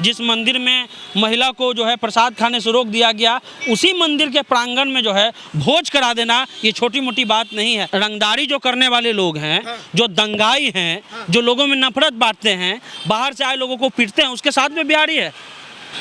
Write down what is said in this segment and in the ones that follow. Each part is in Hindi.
जिस मंदिर में महिला को जो है प्रसाद खाने से रोक दिया गया, उसी मंदिर के प्रांगण में जो है भोज करा देना ये छोटी मोटी बात नहीं है। रंगदारी जो करने वाले लोग हैं, जो दंगाई हैं, जो लोगों में नफरत बांटते हैं, बाहर से आए लोगों को पीटते हैं, उसके साथ में बिहारी है।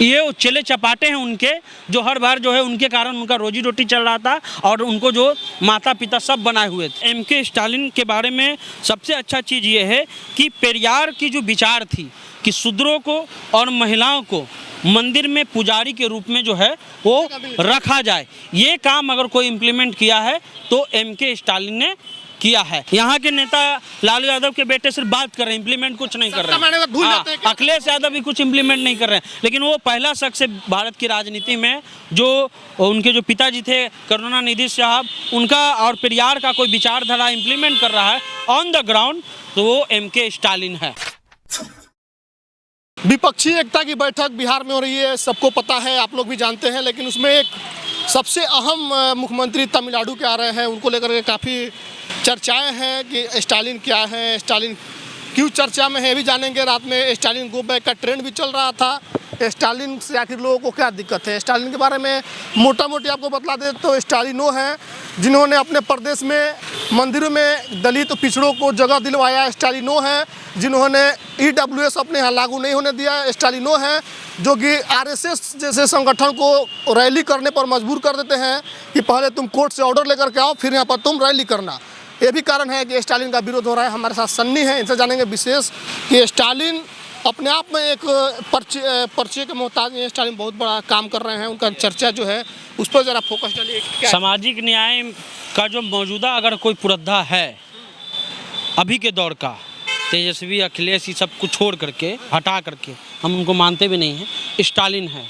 ये चेले चपाटे हैं उनके, जो हर बार जो है उनके कारण उनका रोजी रोटी चल रहा था और उनको जो माता पिता सब बनाए हुए थे। एमके स्टालिन के बारे में सबसे अच्छा चीज़ ये है कि पेरियार की जो विचार थी कि शूद्रों को और महिलाओं को मंदिर में पुजारी के रूप में जो है वो रखा जाए, ये काम अगर कोई इम्प्लीमेंट किया है तो एमके स्टालिन ने किया है। यहाँ के नेता लालू यादव के बेटे सिर्फ बात कर रहे हैं, इम्प्लीमेंट कुछ नहीं कर रहे हैं। अखिलेश यादव भी कुछ इम्प्लीमेंट नहीं कर रहे हैं, लेकिन वो पहला शख्स है भारत की राजनीति में जो उनके जो पिताजी थे करुणानिधि साहब, उनका और पेरियार का कोई विचारधारा इम्प्लीमेंट कर रहा है ऑन द ग्राउंड, तो वो एमके स्टालिन है। विपक्षी एकता की बैठक बिहार में हो रही है, सबको पता है, आप लोग भी जानते हैं, लेकिन उसमें एक सबसे अहम मुख्यमंत्री तमिलनाडु के आ रहे हैं, उनको लेकर के काफ़ी चर्चाएं हैं कि स्टालिन क्या है, स्टालिन क्यों चर्चा में है, ये भी जानेंगे। रात में स्टालिन गो बैक का ट्रेंड भी चल रहा था। स्टालिन से आखिर लोगों को क्या दिक्कत है, स्टालिन के बारे में मोटा मोटी आपको बतला दे तो स्टालिन वो हैं जिन्होंने अपने प्रदेश में मंदिरों में दलित पिछड़ों को जगह दिलवाया। स्टालिन वो हैं जिन्होंने EWS अपने यहाँ लागू नहीं होने दिया। स्टालिन वो हैं जो कि RSS जैसे संगठन को रैली करने पर मजबूर कर देते हैं कि पहले तुम कोर्ट से ऑर्डर लेकर के आओ, फिर यहाँ पर तुम रैली करना। ये भी कारण है कि स्टालिन का विरोध हो रहा है। हमारे साथ सन्नी है, इनसे जानेंगे विशेष कि स्टालिन अपने आप में एक परिचय के मोहताज हैं। स्टालिन बहुत बड़ा काम कर रहे हैं, उनका चर्चा जो है उस पर ज़रा फोकस डालिए। सामाजिक न्याय का जो मौजूदा अगर कोई पुरद्धा है अभी के दौर का, तेजस्वी अखिलेश ये सब कुछ छोड़ करके हटा करके हम उनको मानते भी नहीं हैं, स्टालिन है।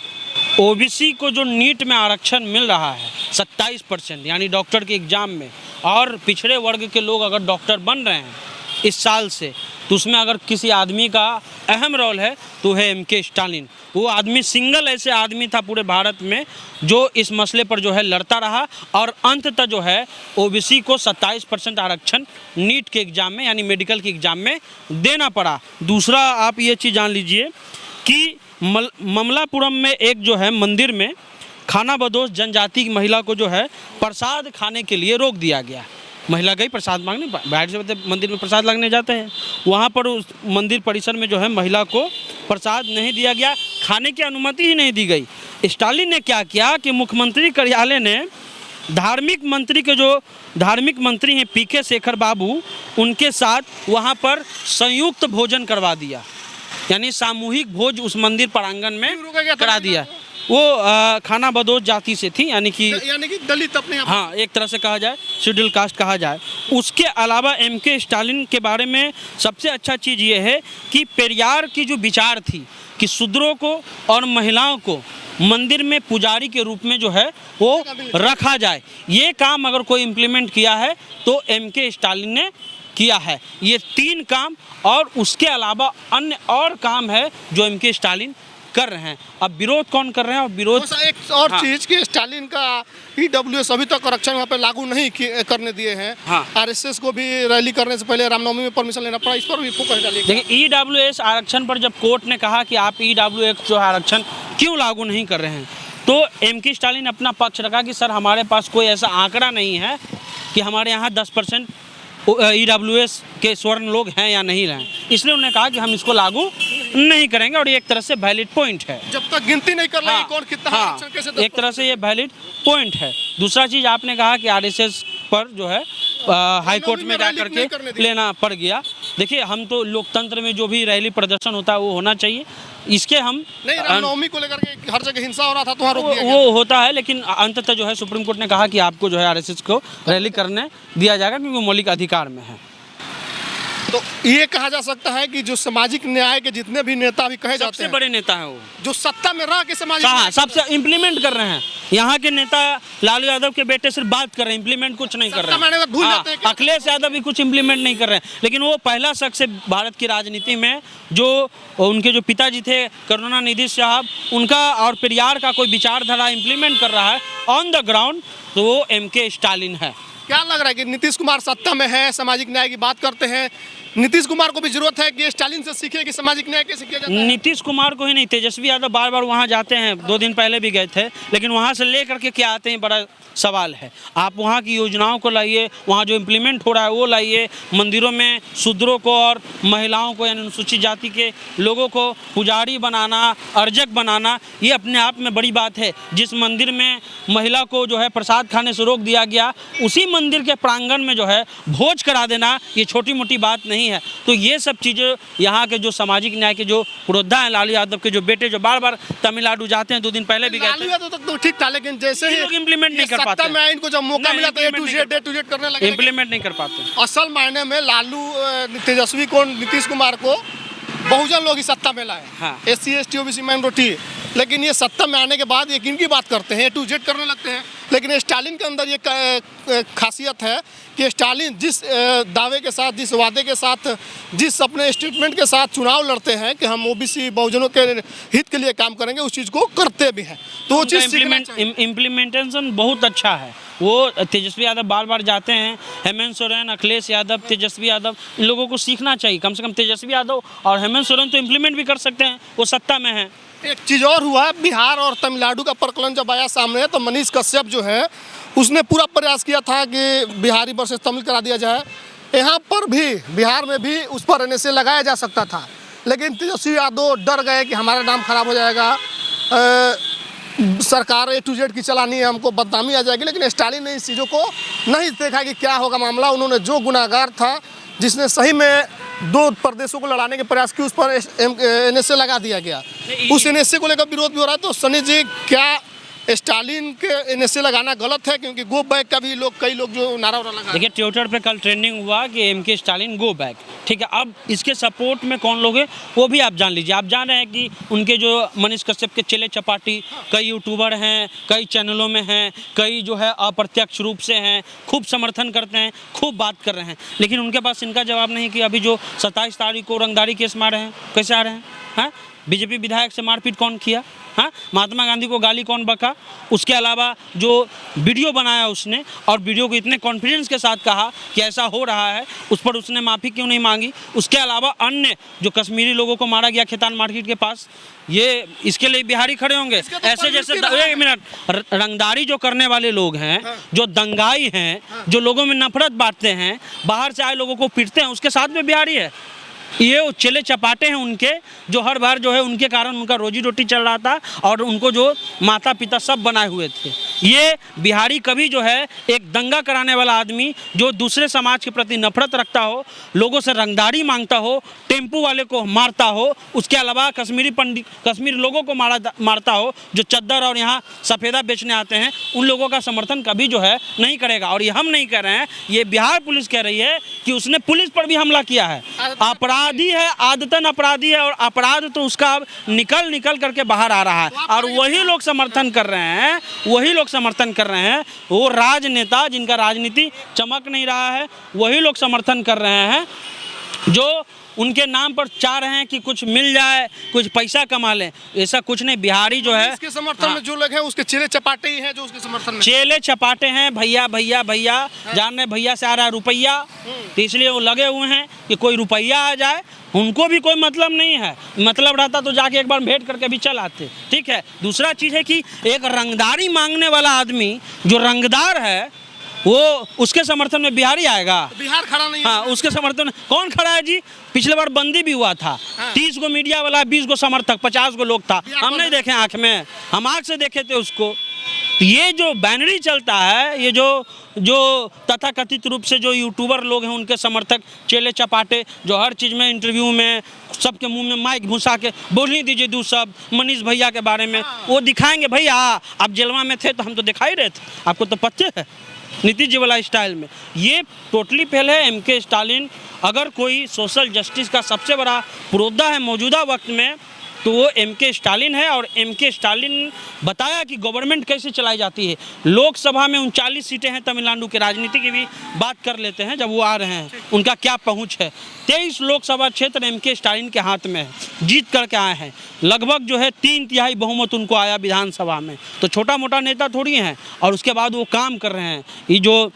OBC को जो नीट में आरक्षण मिल रहा है 27%, यानी डॉक्टर के एग्ज़ाम में, और पिछड़े वर्ग के लोग अगर डॉक्टर बन रहे हैं इस साल से, तो उसमें अगर किसी आदमी का अहम रोल है तो है एमके स्टालिन। वो आदमी सिंगल ऐसे आदमी था पूरे भारत में जो इस मसले पर जो है लड़ता रहा और अंततः जो है OBC को 27% आरक्षण नीट के एग्ज़ाम में, यानी मेडिकल के एग्ज़ाम में देना पड़ा। दूसरा आप ये चीज़ जान लीजिए कि ममलापुरम में एक जो है मंदिर में खानाबदोश जनजाति की महिला को जो है प्रसाद खाने के लिए रोक दिया गया। महिला गई प्रसाद मांगने, बाहर से मंदिर में प्रसाद लगने जाते हैं, वहाँ पर उस मंदिर परिसर में जो है महिला को प्रसाद नहीं दिया गया, खाने की अनुमति ही नहीं दी गई। स्टालिन ने क्या किया कि मुख्यमंत्री कार्यालय ने धार्मिक मंत्री हैं PK शेखर बाबू, उनके साथ वहाँ पर संयुक्त भोजन करवा दिया, यानी सामूहिक भोज उस मंदिर प्रांगण में करा दिया। वो खानाबदोश जाति से थी, यानी कि दलित अपने, हाँ, एक तरह से कहा जाए शेड्यूल कास्ट कहा जाए। उसके अलावा एमके स्टालिन के बारे में सबसे अच्छा चीज़ ये है कि पेरियार की जो विचार थी कि शूद्रों को और महिलाओं को मंदिर में पुजारी के रूप में जो है वो रखा जाए, ये काम अगर कोई इम्प्लीमेंट किया है तो एमके स्टालिन ने किया है। ये 3 काम और उसके अलावा अन्य और काम है जो एमके स्टालिन कर रहे हैं। अब विरोध कौन कर रहे हैं? और विरोध एक और चीज़ कि स्टालिन का EWS अभी तक आरक्षण वहाँ पे लागू नहीं करने दिए हैं। RSS को भी रैली करने से पहले रामनवमी में परमिशन लेना पड़ा, इस पर भी फोकस डालिए। देखिए, EWS आरक्षण पर जब कोर्ट ने कहा कि आप EWS जो आरक्षण क्यों लागू नहीं कर रहे हैं, तो एमके स्टालिन अपना पक्ष रखा कि सर हमारे पास कोई ऐसा आंकड़ा नहीं है कि हमारे यहाँ 10% EWS के स्वर्ण लोग हैं या नहीं रहे, इसलिए उन्होंने कहा कि हम इसको लागू नहीं करेंगे। और ये एक तरह से वैलिड पॉइंट है, जब तक गिनती नहीं कर लेंगे कौन कितना आरक्षण कैसे, एक तरह से ये वैलिड पॉइंट है। दूसरा चीज़ आपने कहा कि RSS पर जो है हाई कोर्ट में जा करके लेना पड़ गया। देखिए, हम तो लोकतंत्र में जो भी रैली प्रदर्शन होता है वो होना चाहिए, इसके हम नहीं, रामनवमी को लेकर के हर जगह हिंसा हो रहा था तो वहाँ रोक दिया गया। वो होता है, लेकिन अंततः जो है सुप्रीम कोर्ट ने कहा कि आपको जो है RSS को रैली करने दिया जाएगा क्योंकि वो मौलिक अधिकार में है। तो ये कहा जा सकता है कि जो सामाजिक न्याय के जितने भी नेता भी कहे जाते हैं, सबसे बड़े नेता हैं वो जो सत्ता में रह के सामाजिक सबसे इम्प्लीमेंट कर रहे हैं। यहाँ के नेता लालू यादव के बेटे सिर्फ बात कर रहे हैं, इम्प्लीमेंट कुछ नहीं कर रहे हैं। अखिलेश यादव भी कुछ इम्प्लीमेंट नहीं कर रहे हैं, लेकिन वो पहला शख्स है भारत की राजनीति में जो उनके जो पिताजी थे करुणानिधि साहब, उनका और पेरियार का कोई विचारधारा इम्प्लीमेंट कर रहा है ऑन द ग्राउंड, तो वो एमके स्टालिन है। क्या लग रहा है कि नीतीश कुमार सत्ता में है, सामाजिक न्याय की बात करते हैं, नीतीश कुमार को भी जरूरत है कि स्टालिन से सीखे कि सामाजिक न्याय कैसे किया जाता है? नीतीश कुमार को ही नहीं, तेजस्वी यादव बार बार वहाँ जाते हैं, 2 दिन पहले भी गए थे, लेकिन वहाँ से ले करके क्या आते हैं, बड़ा सवाल है। आप वहाँ की योजनाओं को लाइए, वहाँ जो इम्प्लीमेंट हो रहा है वो लाइए, मंदिरों में शूद्रों को और महिलाओं को यानी अनुसूचित जाति के लोगों को पुजारी बनाना, अर्चक बनाना, ये अपने आप में बड़ी बात है। जिस मंदिर में महिला को जो है प्रसाद खाने से रोक दिया गया, उसी मंदिर के प्रांगण में जो है भोज करा देना, ये छोटी मोटी बात नहीं है। तो ये सब चीज़ें यहाँ के जो सामाजिक न्याय के जो पुरोधा हैं, लालू यादव के जो बेटे जो बार बार तमिलनाडु जाते हैं, 2 दिन पहले भी गए लालू थे, यादव तक तो ठीक था, लेकिन जैसे ही लोग इम्प्लीमेंट नहीं कर पाते, सत्ता में आए, इनको जब मौका मिला तो ए टू जेड करने लगे। इम्प्लीमेंट नहीं कर पाते। असल मायने में लालू तेजस्वी को, नीतीश कुमार को बहुजन लोग ही सत्ता में लाए। हाँ। SC ST OBC माइनॉरिटी, लेकिन ये सत्ता में आने के बाद ये किनकी बात करते हैं, ए टू जेड करने लगते हैं। लेकिन स्टालिन के अंदर ये खासियत है कि स्टालिन जिस दावे के साथ, जिस वादे के साथ, जिस अपने स्टेटमेंट के साथ चुनाव लड़ते हैं कि हम OBC बहुजनों के हित के लिए काम करेंगे, उस चीज़ को करते भी हैं। तो वो चीज़ इम्प्लीमेंटेशन बहुत अच्छा है। वो तेजस्वी यादव बार बार जाते हैं, हेमंत सोरेन, अखिलेश यादव, तेजस्वी यादव, इन लोगों को सीखना चाहिए। कम से कम तेजस्वी यादव और हेमंत सोरेन तो इम्प्लीमेंट भी कर सकते हैं, वो सत्ता में है। एक चीज़ और हुआ, बिहार और तमिलनाडु का प्रकरण जब आया सामने, तो मनीष कश्यप जो है उसने पूरा प्रयास किया था कि बिहारी वर्सेस तमिल करा दिया जाए। यहाँ पर भी, बिहार में भी उस पर NSA लगाया जा सकता था, लेकिन तेजस्वी यादव डर गए कि हमारा नाम खराब हो जाएगा, सरकार ए टू जेड की चलानी है, हमको बदनामी आ जाएगी। लेकिन स्टालिन ने इस चीज़ों को नहीं देखा कि क्या होगा मामला। उन्होंने जो गुनाहगार था, जिसने सही में 2 प्रदेशों को लड़ाने के प्रयास किए, उस पर NSA लगा दिया गया। उस NSA को लेकर विरोध भी हो रहा है। तो सनी जी, क्या स्टालिन के NSA लगाना गलत है? क्योंकि गो बैक का भी कई लोग जो नारा लगा। देखिए, ट्विटर पे कल ट्रेंडिंग हुआ कि MK स्टालिन गो बैक, ठीक है। अब इसके सपोर्ट में कौन लोग हैं वो भी आप जान लीजिए। आप जान रहे हैं कि उनके जो मनीष कश्यप के चेले चपाटी कई यूट्यूबर हैं, कई चैनलों में हैं, कई जो है अप्रत्यक्ष रूप से हैं, खूब समर्थन करते हैं, खूब बात कर रहे हैं, लेकिन उनके पास इनका जवाब नहीं कि अभी जो 27 तारीख को रंगदारी केस में आ रहे हैं, कैसे आ रहे हैं? हाँ, BJP विधायक से मारपीट कौन किया? हाँ, महात्मा गांधी को गाली कौन बका? उसके अलावा जो वीडियो बनाया उसने, और वीडियो को इतने कॉन्फिडेंस के साथ कहा कि ऐसा हो रहा है, उस पर उसने माफ़ी क्यों नहीं मांगी? उसके अलावा अन्य जो कश्मीरी लोगों को मारा गया खेतान मार्केट के पास, ये इसके लिए बिहारी खड़े होंगे? ऐसे जैसे एक मिनट, रंगदारी जो करने वाले लोग हैं, जो दंगाई हैं, जो लोगों में नफरत बांटते हैं, बाहर से आए लोगों को पीटते हैं, उसके साथ में बिहारी है। ये चेले चपाटे हैं उनके, जो हर बार जो है उनके कारण उनका रोजी रोटी चल रहा था, और उनको जो माता पिता सब बनाए हुए थे। ये बिहारी कभी जो है एक दंगा कराने वाला आदमी, जो दूसरे समाज के प्रति नफरत रखता हो, लोगों से रंगदारी मांगता हो, टेम्पू वाले को मारता हो, उसके अलावा कश्मीरी लोगों को मारता हो, जो चद्दर और यहाँ सफ़ेदा बेचने आते हैं, उन लोगों का समर्थन कभी जो है नहीं करेगा। और ये हम नहीं कह रहे हैं, ये बिहार पुलिस कह रही है कि उसने पुलिस पर भी हमला किया है। अपराधी है, आदतन अपराधी है, और अपराध तो उसका निकल करके बाहर आ रहा है, और वही लोग समर्थन कर रहे हैं, वही लोग समर्थन कर रहे हैं। वो राजनेता जिनका राजनीति चमक नहीं रहा है, वही लोग समर्थन कर रहे हैं, जो उनके नाम पर चाह रहे हैं कि कुछ मिल जाए, कुछ पैसा कमा लें। ऐसा कुछ नहीं। बिहारी जो है, इसके समर्थन में जो लोग हैं, उसके चेले चपाटे ही हैं जो उसके समर्थन में। चेले चपाटे हैं, भैया भैया भैया, जान रहे भैया से आ रहा है रुपया, तो इसलिए वो लगे हुए हैं कि कोई रुपया आ जाए। उनको भी कोई मतलब नहीं है, मतलब रहता तो जाके एक बार भेंट करके भी चल आते, ठीक है। दूसरा चीज़ है कि एक रंगदारी मांगने वाला आदमी जो रंगदार है, वो उसके समर्थन में बिहारी आएगा? बिहार खड़ा नहीं है। हाँ, उसके समर्थन में कौन खड़ा है जी? पिछले बार बंदी भी हुआ था, 30 गो मीडिया वाला, 20 गो समर्थक, 50 गो लोग था। हम नहीं देखे आँख में, हम आँख से देखे थे उसको। ये जो बैनरी चलता है, ये जो तथाकथित रूप से जो यूट्यूबर लोग हैं, उनके समर्थक चेले चपाटे, जो हर चीज़ में, इंटरव्यू में सबके मुंह में माइक घुसा के बोल ही दीजिए 2 शब्द मनीष भैया के बारे में, वो दिखाएंगे। भैया आप जेलवा में थे तो हम तो दिखाई रहे थे, आपको तो पता है, नीतीश जी वाला स्टाइल में। ये टोटली फेल है। MK स्टालिन अगर कोई सोशल जस्टिस का सबसे बड़ा पुरोधा है मौजूदा वक्त में, तो वो MK स्टालिन है। और MK स्टालिन बताया कि गवर्नमेंट कैसे चलाई जाती है। लोकसभा में 39 सीटें हैं, तमिलनाडु के राजनीति की भी बात कर लेते हैं जब वो आ रहे हैं, उनका क्या पहुंच है। 23 लोकसभा क्षेत्र MK स्टालिन के हाथ में है, जीत करके आए हैं। लगभग जो है 3/3 बहुमत उनको आया विधानसभा में, तो छोटा मोटा नेता थोड़ी हैं। और उसके बाद वो काम कर रहे हैं। ये जो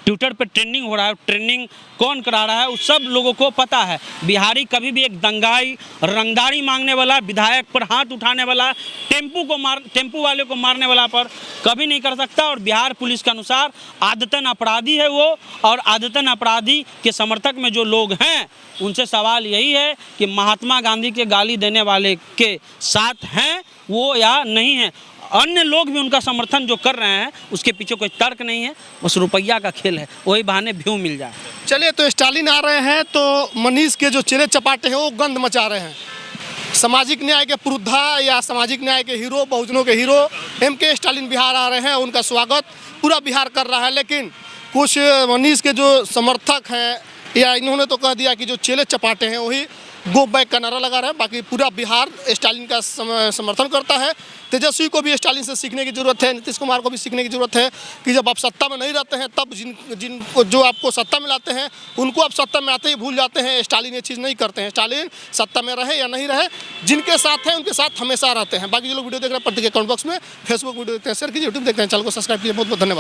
ट्विटर पे ट्रेंडिंग हो रहा है, ट्रेंडिंग कौन करा रहा है उस सब लोगों को पता है। बिहारी कभी भी एक दंगाई, रंगदारी मांगने वाला, विधायक पर हाथ उठाने वाला, टेम्पू वाले को मारने वाला पर कभी नहीं कर सकता। और बिहार पुलिस के अनुसार आदतन अपराधी है वो, और आदतन अपराधी के समर्थक में जो लोग हैं उनसे सवाल यही है कि महात्मा गांधी के गाली देने वाले के साथ हैं वो या नहीं है। अन्य लोग भी उनका समर्थन जो कर रहे हैं उसके पीछे कोई तर्क नहीं है, बस रुपया का खेल है, वही बहाने व्यू मिल जाए। चलिए, तो स्टालिन आ रहे हैं तो मनीष के जो चेले चपाटे हैं वो गंद मचा रहे हैं। सामाजिक न्याय के पुरुद्धा या सामाजिक न्याय के हीरो, बहुजनों के हीरो MK स्टालिन बिहार आ रहे हैं, उनका स्वागत पूरा बिहार कर रहा है। लेकिन कुछ मनीष के जो समर्थक हैं या इन्होंने तो कह दिया कि जो चेले चपाटे हैं वही गो बैक का नारा लगा रहे हैं। बाकी पूरा बिहार स्टालिन का समर्थन करता है। तेजस्वी को भी स्टालिन से सीखने की ज़रूरत है, नीतीश कुमार को भी सीखने की ज़रूरत है कि जब आप सत्ता में नहीं रहते हैं तब जिनको जो आपको सत्ता में लाते हैं उनको आप सत्ता में आते ही भूल जाते हैं। स्टालिन ये चीज़ नहीं करते हैं। स्टालिन सत्ता में रहे या नहीं रहे, जिनके साथ हैं उनके साथ हमेशा रहते हैं। बाकी जो लोग वीडियो देख रहे हैं प्रतिक्रिया कमेंट बॉक्स में, फेसबुक वीडियो देखते हैं शेयर कीजिए, यूट्यूब देखते हैं चैनल को सब्सक्राइब कीजिए। बहुत बहुत धन्यवाद।